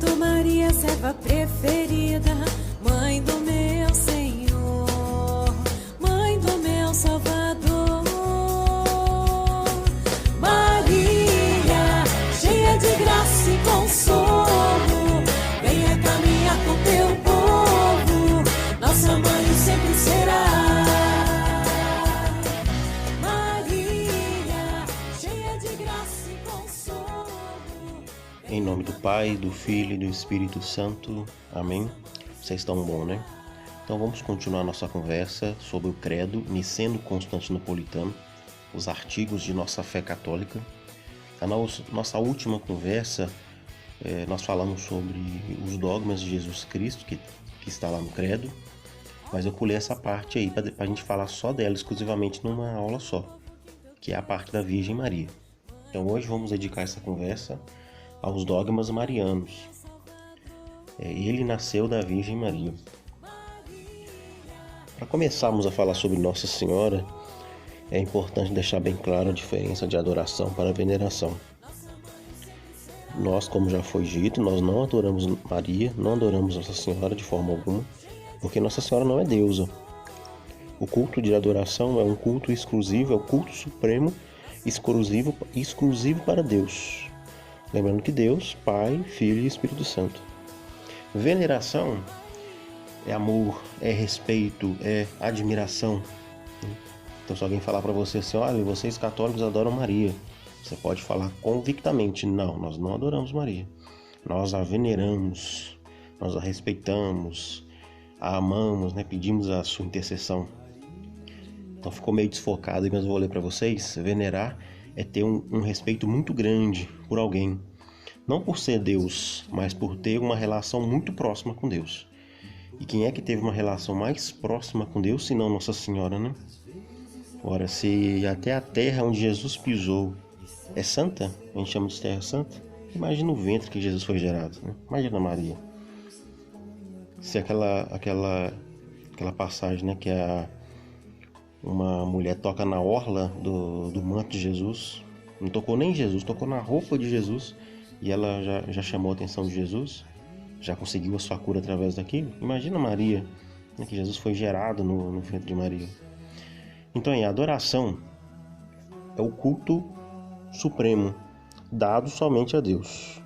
canto Maria, serva preferida, mãe do meu Senhor, mãe do meu Salvador. Maria, cheia de graça e consolo, venha caminhar com teu povo, nossa mãe sempre será. Maria, cheia de graça e consolo. Em nome do Pai, do Filho e do Espírito Santo. Amém. Vocês estão bom, né? Então vamos continuar nossa conversa sobre o credo niceno-constantinopolitano, os artigos de nossa fé católica. Na nossa última conversa, nós falamos sobre os dogmas de Jesus Cristo, que está lá no credo, mas eu pulei essa parte aí para a gente falar só dela exclusivamente numa aula só, que é a parte da Virgem Maria. Então hoje vamos dedicar essa conversa aos dogmas marianos. Ele nasceu da Virgem Maria. Para começarmos a falar sobre Nossa Senhora, é importante deixar bem claro a diferença de adoração para veneração. Nós, como já foi dito, nós não adoramos Maria, não adoramos Nossa Senhora de forma alguma, porque Nossa Senhora não é deusa. O culto de adoração é um culto exclusivo, é o culto supremo exclusivo para Deus. Lembrando que Deus, Pai, Filho e Espírito Santo. Veneração é amor, é respeito, é admiração. Então se alguém falar para você assim, olha, vocês católicos adoram Maria, você pode falar convictamente, não, nós não adoramos Maria. Nós a veneramos, nós a respeitamos, a amamos, né? Pedimos a sua intercessão. Então ficou meio desfocado, mas eu vou ler para vocês. Venerar é ter um respeito muito grande por alguém. Não por ser Deus, mas por ter uma relação muito próxima com Deus. E quem é que teve uma relação mais próxima com Deus, senão Nossa Senhora, né? Ora, se até a terra onde Jesus pisou é santa, a gente chama de terra santa, imagina o ventre que Jesus foi gerado, né? Imagina Maria. Se aquela passagem, né, que uma mulher toca na orla do manto de Jesus, não tocou nem em Jesus, tocou na roupa de Jesus, e ela já chamou a atenção de Jesus, já conseguiu a sua cura através daquilo. Imagina Maria, né, que Jesus foi gerado no ventre de Maria. Então, a adoração é o culto supremo, dado somente a Deus.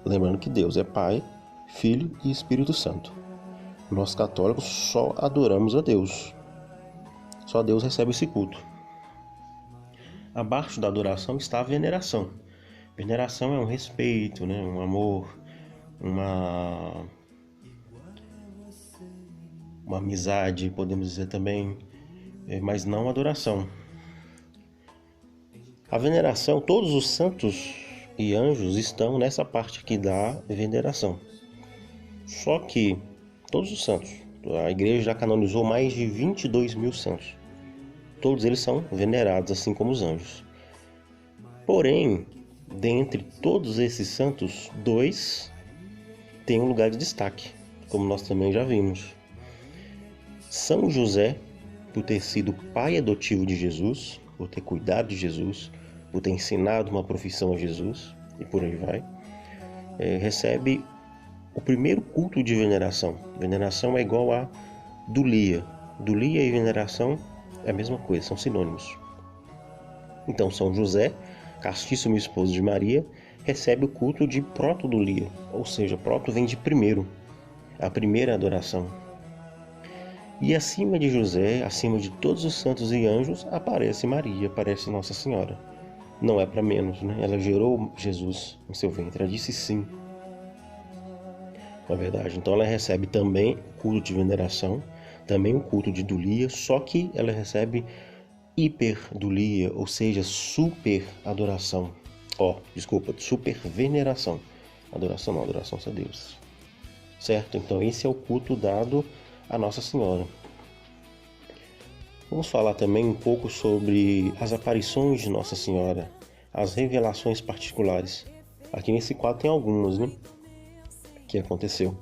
Lembrando que Deus é Pai, Filho e Espírito Santo. Nós católicos só adoramos a Deus. Só Deus recebe esse culto. Abaixo da adoração está a veneração. Veneração é um respeito, né? Um amor, uma amizade, podemos dizer também, mas não adoração. A veneração, todos os santos e anjos estão nessa parte aqui da veneração. Só que todos os santos, a igreja já canonizou mais de 22 mil santos. Todos eles são venerados, assim como os anjos. Porém, dentre todos esses santos, 2 têm um lugar de destaque, como nós também já vimos. São José, por ter sido pai adotivo de Jesus, por ter cuidado de Jesus, por ter ensinado uma profissão a Jesus, e por aí vai, recebe o primeiro culto de veneração. Veneração é igual a dulia. Dulia e veneração é a mesma coisa, são sinônimos. Então São José, castíssimo esposo de Maria, recebe o culto de protodulia, ou seja, proto vem de primeiro, a primeira adoração. E acima de José, acima de todos os santos e anjos, aparece Maria, aparece Nossa Senhora. Não é para menos, né? Ela gerou Jesus em seu ventre, ela disse sim. Na verdade, então ela recebe também o culto de veneração, também o culto de dulia, só que ela recebe hiperdulia, ou seja, super adoração. Super veneração. Adoração não, adoração a Deus. Certo? Então esse é o culto dado a Nossa Senhora. Vamos falar também um pouco sobre as aparições de Nossa Senhora, as revelações particulares. Aqui nesse quadro tem algumas, né, que aconteceu.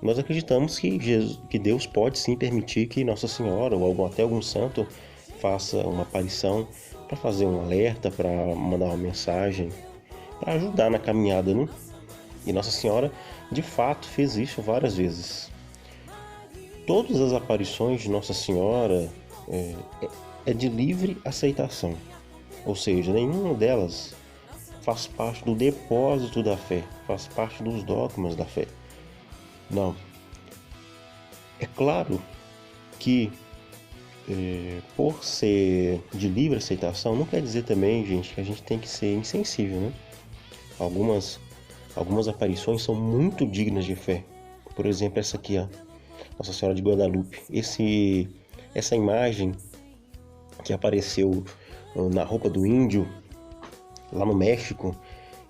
Nós acreditamos que Deus pode sim permitir que Nossa Senhora ou até algum santo faça uma aparição para fazer um alerta, para mandar uma mensagem, para ajudar na caminhada, né? E Nossa Senhora, de fato, fez isso várias vezes. Todas as aparições de Nossa Senhora é de livre aceitação. Ou seja, nenhuma delas faz parte do depósito da fé, faz parte dos dogmas da fé. Não. É claro que por ser de livre aceitação, não quer dizer também, gente, que a gente tem que ser insensível, né? Algumas aparições são muito dignas de fé. Por exemplo, essa aqui, ó, Nossa Senhora de Guadalupe. Essa imagem que apareceu na roupa do índio, lá no México,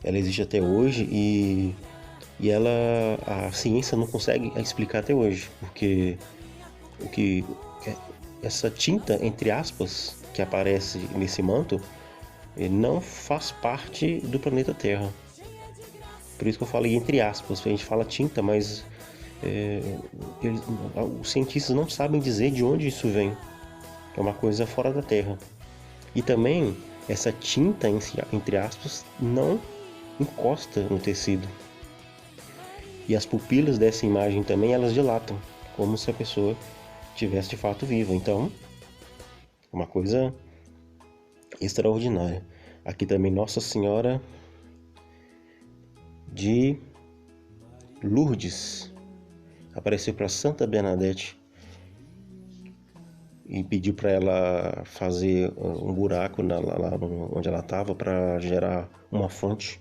ela existe até hoje e a ciência não consegue explicar até hoje, porque essa tinta, entre aspas, que aparece nesse manto, não faz parte do planeta Terra. Por isso que eu falei entre aspas, a gente fala tinta, mas os cientistas não sabem dizer de onde isso vem. É uma coisa fora da Terra. E também, essa tinta, entre aspas, não encosta no tecido. E as pupilas dessa imagem também, elas dilatam, como se a pessoa estivesse de fato viva. Então, é uma coisa extraordinária. Aqui também Nossa Senhora de Lourdes apareceu para Santa Bernadette e pediu para ela fazer um buraco lá onde ela estava para gerar uma fonte.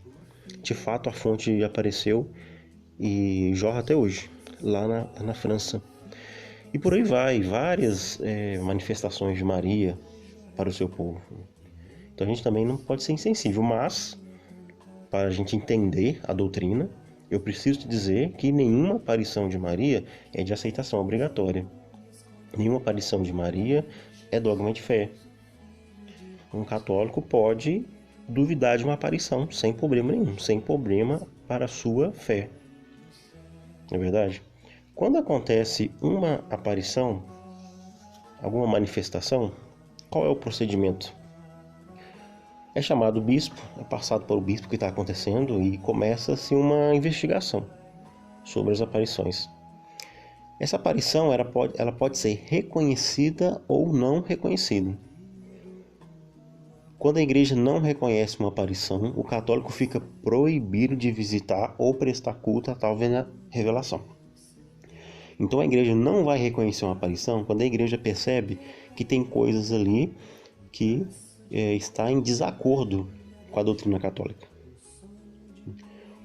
De fato, a fonte apareceu e jorra até hoje, lá na França. E por aí vai, várias manifestações de Maria para o seu povo. Então a gente também não pode ser insensível, mas para a gente entender a doutrina, eu preciso te dizer que nenhuma aparição de Maria é de aceitação obrigatória. Nenhuma aparição de Maria é dogma de fé. Um católico pode duvidar de uma aparição sem problema nenhum, sem problema para a sua fé. Não é verdade? Quando acontece uma aparição, alguma manifestação, qual é o procedimento? É chamado o bispo, é passado para o bispo o que está acontecendo e começa-se uma investigação sobre as aparições. Essa aparição ela pode ser reconhecida ou não reconhecida. Quando a igreja não reconhece uma aparição, o católico fica proibido de visitar ou prestar culto a tal revelação. Então a igreja não vai reconhecer uma aparição quando a igreja percebe que tem coisas ali que está em desacordo com a doutrina católica.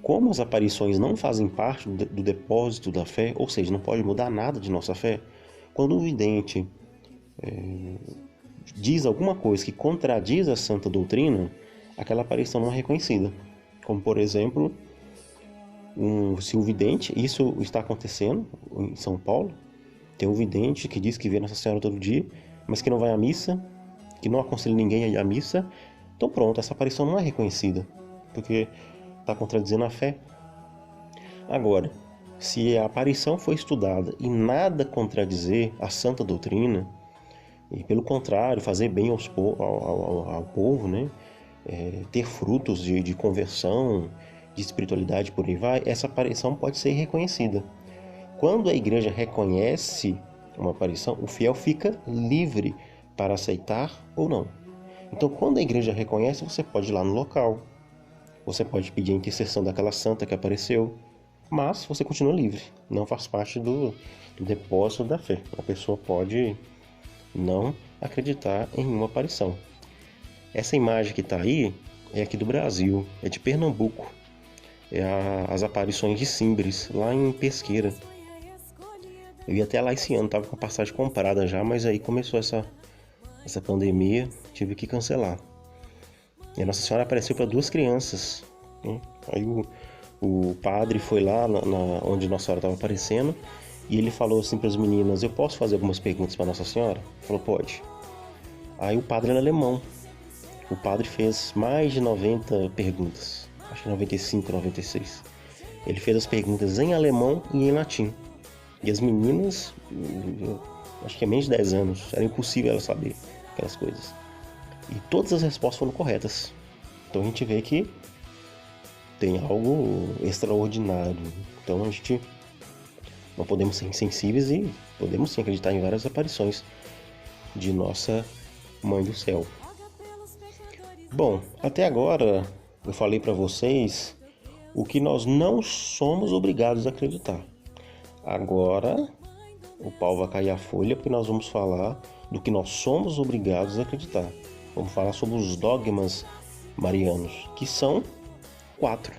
Como as aparições não fazem parte do depósito da fé, ou seja, não pode mudar nada de nossa fé, quando o vidente diz alguma coisa que contradiz a santa doutrina, aquela aparição não é reconhecida. Como, por exemplo, se o vidente, isso está acontecendo em São Paulo, tem um vidente que diz que vê Nossa Senhora todo dia, mas que não vai à missa, que não aconselha ninguém a ir à missa, então pronto, essa aparição não é reconhecida, porque está contradizendo a fé. Agora, se a aparição foi estudada e nada contradizer a santa doutrina, e pelo contrário, fazer bem ao povo, né? Ter frutos de conversão, de espiritualidade, por aí vai, essa aparição pode ser reconhecida. Quando a igreja reconhece uma aparição, o fiel fica livre para aceitar ou não. Então, quando a igreja reconhece, você pode ir lá no local, você pode pedir a intercessão daquela santa que apareceu, mas você continua livre, não faz parte do depósito da fé. A pessoa pode não acreditar em uma aparição. Essa imagem que está aí é aqui do Brasil, é de Pernambuco, as aparições de Simbres, lá em Pesqueira. Eu ia até lá esse ano, estava com a passagem comprada já, mas aí começou essa pandemia, tive que cancelar. E a Nossa Senhora apareceu para 2 crianças, né? Aí o padre foi lá onde Nossa Senhora estava aparecendo e ele falou assim para as meninas: eu posso fazer algumas perguntas para Nossa Senhora? Falou: pode. Aí o padre era alemão. O padre fez mais de 90 perguntas, acho que 95, 96. Ele fez as perguntas em alemão e em latim. E as meninas, acho que é menos de 10 anos, era impossível elas saber aquelas coisas. E todas as respostas foram corretas. Então a gente vê que tem algo extraordinário. Então a gente não podemos ser insensíveis e podemos sim acreditar em várias aparições de nossa Mãe do Céu. Bom, até agora eu falei para vocês o que nós não somos obrigados a acreditar. Agora o pau vai cair a folha, porque nós vamos falar do que nós somos obrigados a acreditar. Vamos falar sobre os dogmas marianos, que são 4.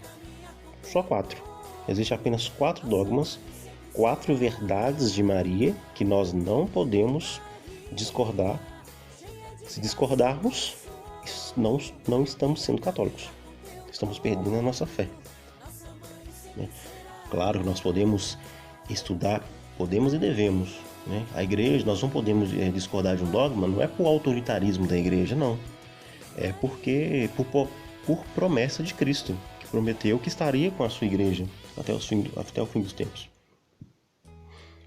Só 4. Existem apenas 4 dogmas, 4 verdades de Maria que nós não podemos discordar. Se discordarmos, não estamos sendo católicos. Estamos perdendo a nossa fé. Claro que nós podemos estudar, podemos e devemos. A igreja, nós não podemos discordar de um dogma, não é por autoritarismo da igreja, não. É porque por promessa de Cristo, que prometeu que estaria com a sua igreja até o fim dos tempos.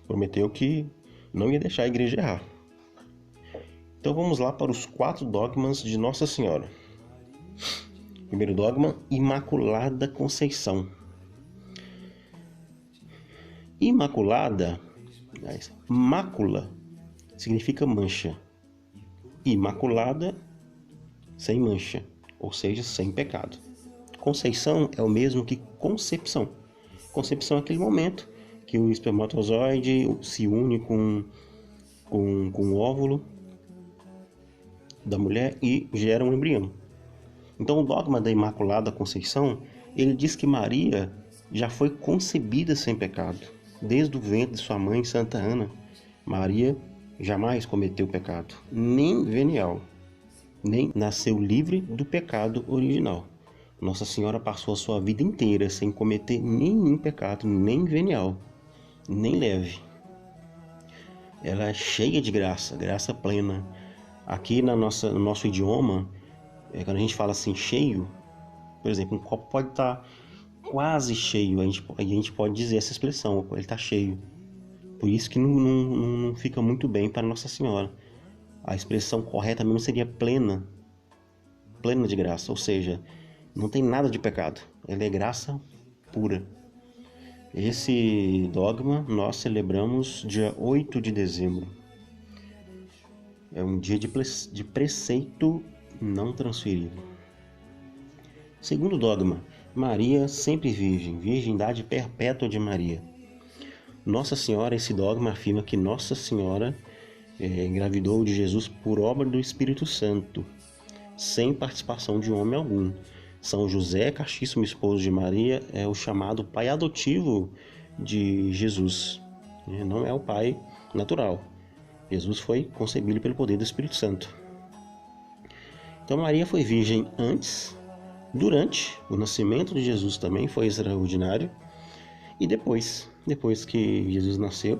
Prometeu que não ia deixar a igreja errar. Então vamos lá para os 4 dogmas de Nossa Senhora. Primeiro dogma, Imaculada Conceição. Imaculada, mácula, significa mancha. Imaculada, sem mancha, ou seja, sem pecado. Conceição é o mesmo que concepção. Concepção é aquele momento que o espermatozoide se une com o óvulo da mulher e gera um embrião. Então o dogma da Imaculada Conceição, ele diz que Maria já foi concebida sem pecado. Desde o ventre de sua mãe, Santa Ana, Maria jamais cometeu pecado, nem venial, nem nasceu livre do pecado original. Nossa Senhora passou a sua vida inteira sem cometer nenhum pecado, nem venial, nem leve. Ela é cheia de graça, graça plena. Aqui no nosso idioma, quando a gente fala assim cheio, por exemplo, um copo pode estar quase cheio, a gente pode dizer essa expressão, ele está cheio. Por isso que não fica muito bem para Nossa Senhora. A expressão correta mesmo seria plena de graça, ou seja, não tem nada de pecado, ela é graça pura. Esse dogma nós celebramos dia 8 de dezembro. É um dia de preceito não transferido. Segundo dogma, Maria sempre virgem, virgindade perpétua de Maria. Nossa Senhora, esse dogma afirma que Nossa Senhora engravidou de Jesus por obra do Espírito Santo, sem participação de homem algum. São José, castíssimo esposo de Maria, é o chamado pai adotivo de Jesus. Não é o pai natural. Jesus foi concebido pelo poder do Espírito Santo. Então Maria foi virgem antes, durante o nascimento de Jesus também foi extraordinário. E depois que Jesus nasceu,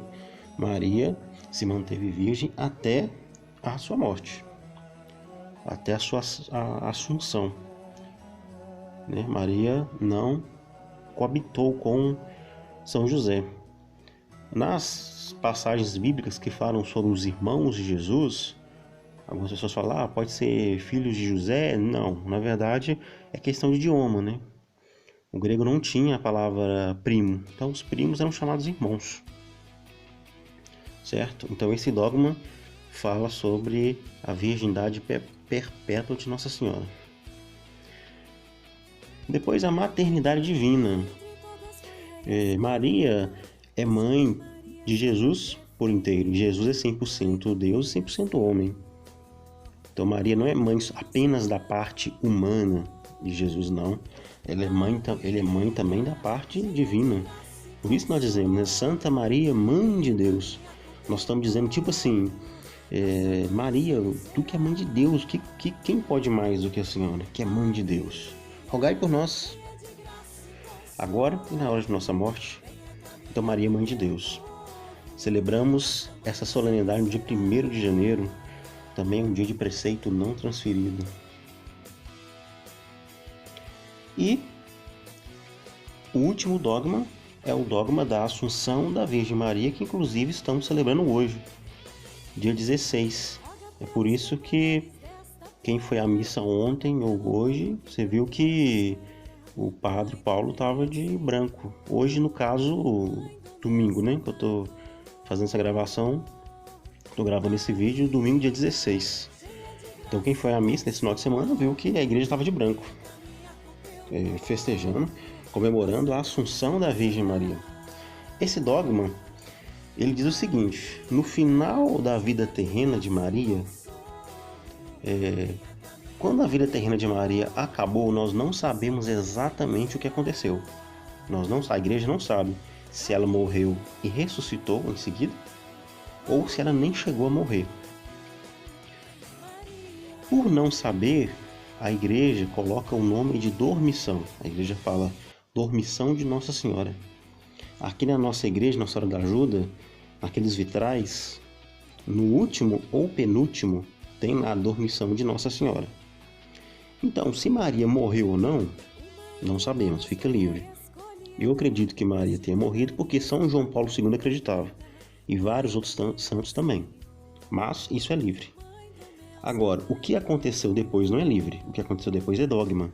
Maria se manteve virgem até a sua morte, até a sua assunção. Maria não coabitou com São José. Nas passagens bíblicas que falam sobre os irmãos de Jesus, algumas pessoas falam, pode ser filhos de José? Não, na verdade é questão de idioma, O grego não tinha a palavra primo, então os primos eram chamados irmãos, certo? Então esse dogma fala sobre a virgindade perpétua de Nossa Senhora. Depois a maternidade divina. Maria é mãe de Jesus por inteiro. Jesus é 100% Deus e 100% homem. Então Maria não é mãe apenas da parte humana de Jesus, não. Ela é mãe também da parte divina. Por isso nós dizemos, Santa Maria, Mãe de Deus. Nós estamos dizendo tipo assim, Maria, tu que é mãe de Deus, quem pode mais do que a Senhora, que é mãe de Deus? Rogai por nós, agora e na hora de nossa morte. Então Maria, Mãe de Deus. Celebramos essa solenidade no dia 1º de janeiro, também é um dia de preceito não transferido. E o último dogma é o dogma da Assunção da Virgem Maria, que inclusive estamos celebrando hoje, dia 16. É por isso que quem foi à missa ontem ou hoje, você viu que o padre Paulo estava de branco. Hoje, no caso, domingo, né? Que eu tô fazendo essa gravação, tô gravando esse vídeo domingo, dia 16. Então, quem foi à missa nesse final de semana viu que a igreja estava de branco, festejando, comemorando a Assunção da Virgem Maria. Esse dogma, ele diz o seguinte: no final da vida terrena de Maria, quando a vida terrena de Maria acabou, nós não sabemos exatamente o que aconteceu. A igreja não sabe se ela morreu e ressuscitou em seguida, ou se ela nem chegou a morrer. Por não saber, a igreja coloca o nome de dormição. A igreja fala dormição de Nossa Senhora. Aqui na nossa igreja, Nossa Senhora da Ajuda, naqueles vitrais, no último ou penúltimo, tem a dormição de Nossa Senhora. Então, se Maria morreu ou não, não sabemos, fica livre. Eu acredito que Maria tenha morrido porque São João Paulo II acreditava, e vários outros santos também. Mas isso é livre. Agora, o que aconteceu depois não é livre. O que aconteceu depois é dogma.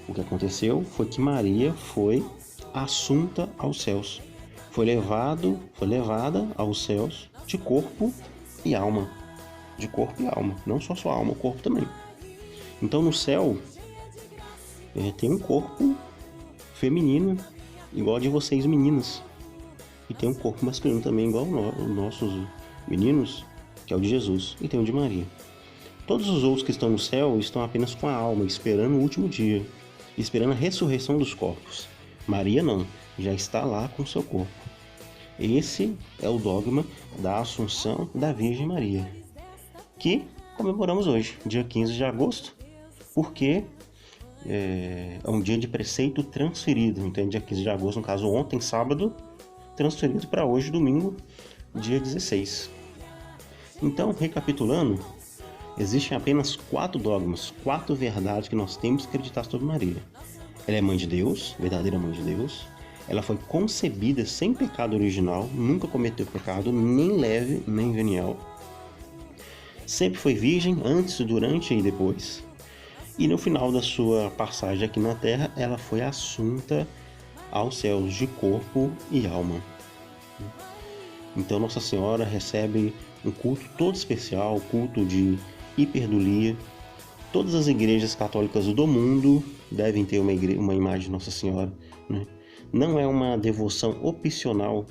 O que aconteceu foi que Maria foi assunta aos céus. Foi levada aos céus de corpo e alma. De corpo e alma. Não só sua alma, o corpo também. Então no céu tem um corpo feminino, igual de vocês meninas. E tem um corpo masculino também, igual os nossos meninos, que é o de Jesus, e tem o de Maria. Todos os outros que estão no céu estão apenas com a alma, esperando o último dia, esperando a ressurreição dos corpos. Maria não, já está lá com o seu corpo. Esse é o dogma da Assunção da Virgem Maria, que comemoramos hoje, dia 15 de agosto, porque é um dia de preceito transferido. Então, dia 15 de agosto, no caso ontem, sábado, transferido para hoje, domingo, dia 16. Então, recapitulando, existem apenas 4 dogmas, 4 verdades que nós temos que acreditar sobre Maria. Ela é mãe de Deus, verdadeira mãe de Deus. Ela foi concebida sem pecado original, nunca cometeu pecado, nem leve, nem venial. Sempre foi virgem, antes, durante e depois. E no final da sua passagem aqui na Terra, ela foi assunta aos céus de corpo e alma. Então Nossa Senhora recebe um culto todo especial, culto de hiperdulia. Todas as igrejas católicas do mundo devem ter uma imagem de Nossa Senhora, né? Não é uma devoção opcional,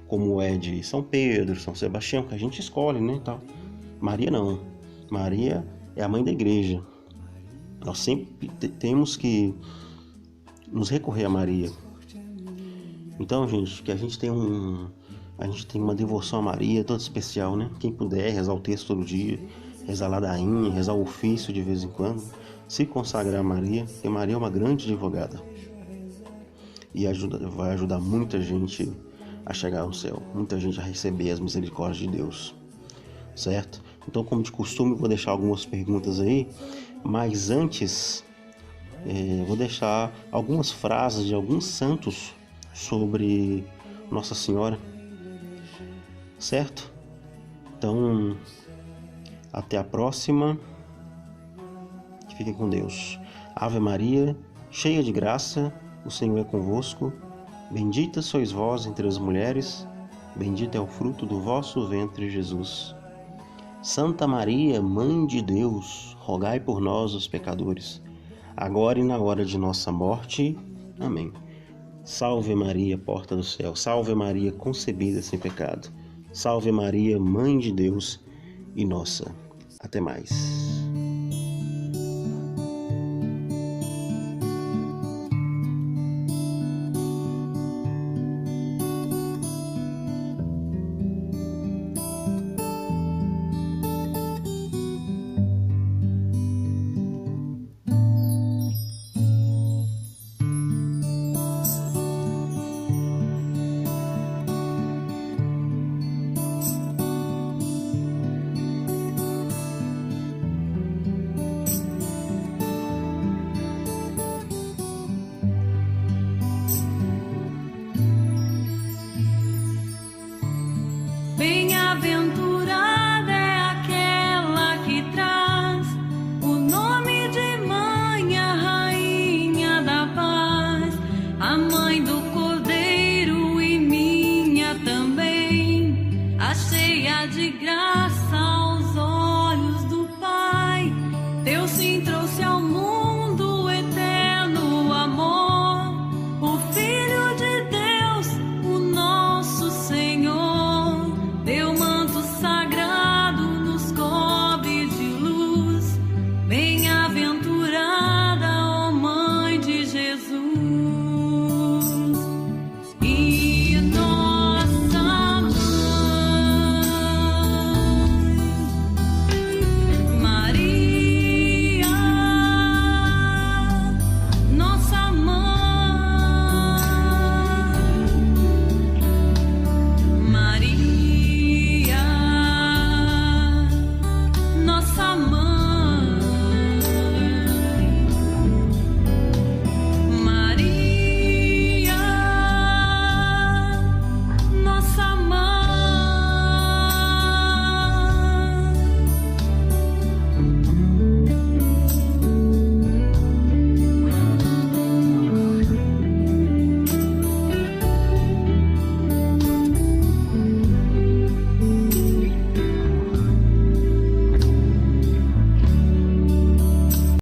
como é de São Pedro, São Sebastião, que a gente escolhe, né, tal. Maria não. Maria é a mãe da igreja. Nós sempre temos que nos recorrer a Maria. Então, gente, que a gente tem uma devoção a Maria toda especial, né? Quem puder rezar o texto todo dia, rezar a ladainha, rezar o ofício de vez em quando, se consagrar a Maria, porque Maria é uma grande advogada. E vai ajudar muita gente a chegar ao céu, muita gente a receber as misericórdias de Deus. Certo? Então, como de costume, vou deixar algumas perguntas aí, mas antes vou deixar algumas frases de alguns santos sobre Nossa Senhora, certo? Então, até a próxima. Fiquem com Deus. Ave Maria, cheia de graça, o Senhor é convosco. Bendita sois vós entre as mulheres, bendito é o fruto do vosso ventre, Jesus. Santa Maria, Mãe de Deus, rogai por nós, os pecadores, agora e na hora de nossa morte. Amém. Salve Maria, porta do céu. Salve Maria, concebida sem pecado. Salve Maria, Mãe de Deus e nossa. Até mais.